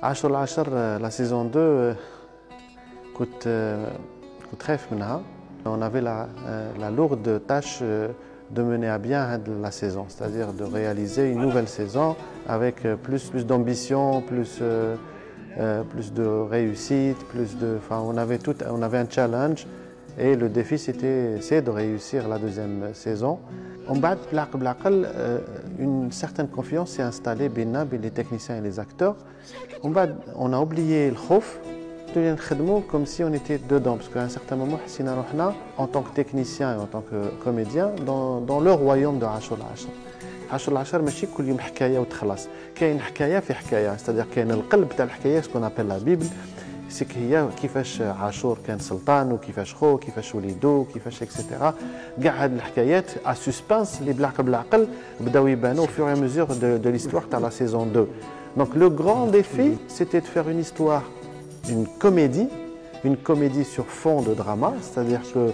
10 العشر la saison 2 كنت خايف منها. On avait la lourde tâche de mener à bien la saison, c'est-à-dire de réaliser une nouvelle saison avec plus d'ambition, plus de réussite, on avait un challenge et le défi c'est de réussir la deuxième saison. En bas, une certaine confiance s'est installée entre les techniciens et les acteurs. En bas, on a oublié le khouf. Comme si on était dedans, parce qu'à un certain moment, en tant que technicien et en tant que comédien, dans le royaume de 10 العشر. 10 العشر ماشي كل يوم حكايه وتخلص، كاين حكايه في حكايه، c'est-à-dire كاين القلب تاع الحكايه ce qu'on appelle la Bible، c'est هي كيفاش عاشور كان سلطان وكيفاش خو وكيفاش وليدو وكيفاش اكسيتيرا، كاع هاد الحكايات ا سسبانس اللي بالعقل بداو يبانوا au fur et à mesure de l'histoire تاع la saison 2. Donc le grand défi, c'était de faire une histoire, une comédie sur fond de drama, c'est-à-dire que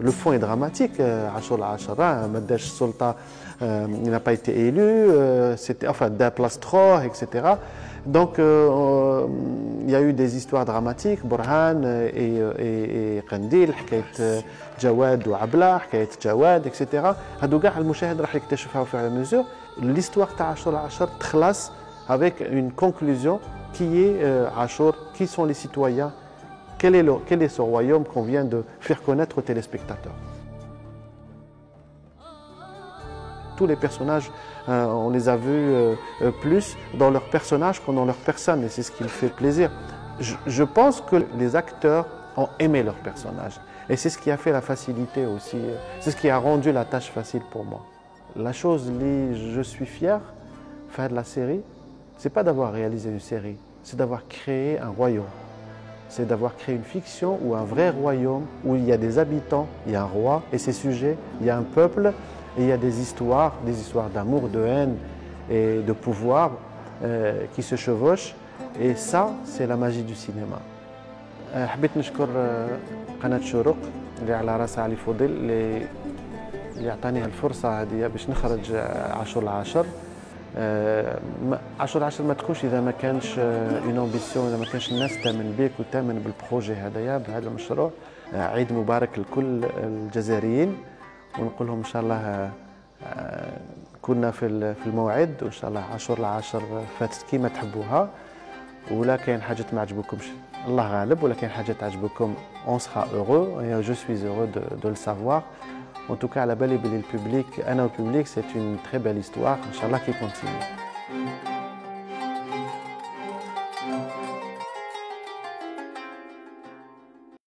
le fond est dramatique. 10 العشر مداش السلطة, il n'a pas été élu, c'était enfin d'un place trop, etc. Donc il y a eu des histoires dramatiques, Burhan et قنديل, حكاية جواد وعبلة, حكاية جواد, etc. هادو كاع المشاهد راح يكتشفها au fur et à mesure. L'histoire تاع 10 العشر تخلص avec une conclusion qui est Achour, qui sont les citoyens, quel est ce royaume qu'on vient de faire connaître aux téléspectateurs. Tous les personnages, on les a vus plus dans leurs personnages que dans leur personne, et c'est ce qui me fait plaisir. Je pense que les acteurs ont aimé leurs personnages, et c'est ce qui a fait la facilité aussi, c'est ce qui a rendu la tâche facile pour moi. La chose dont je suis fier de faire de la série, c'est pas d'avoir réalisé une série, c'est d'avoir créé un royaume. C'est d'avoir créé une fiction ou un vrai royaume où il y a des habitants, il y a un roi et ses sujets, il y a un peuple et il y a des histoires d'amour, de haine et de pouvoir qui se chevauchent. Et ça, c'est la magie du cinéma. حبيت نشكر قناة شروق اللي على راسها علي فضيل اللي يعطاني الفرصة هذه باش نخرج 10 العشر. 10 العشر ما تكونش اذا ما كانش اون امبيسيون، اذا ما كانش الناس تامن بيك وتامن بالبروجي هذايا بهذا المشروع. عيد مبارك لكل الجزائريين ونقول لهم ان شاء الله كنا في الموعد، وان شاء الله 10 العشر فاتت كيما تحبوها. ولا كاين حاجه ما عجبكمش الله غالب، ولا كاين حاجه تعجبكم on sera heureux et je suis heureux de le savoir. En tout cas, la belle et le public, Anna au public, c'est une très belle histoire, Inch'Allah, qui continue.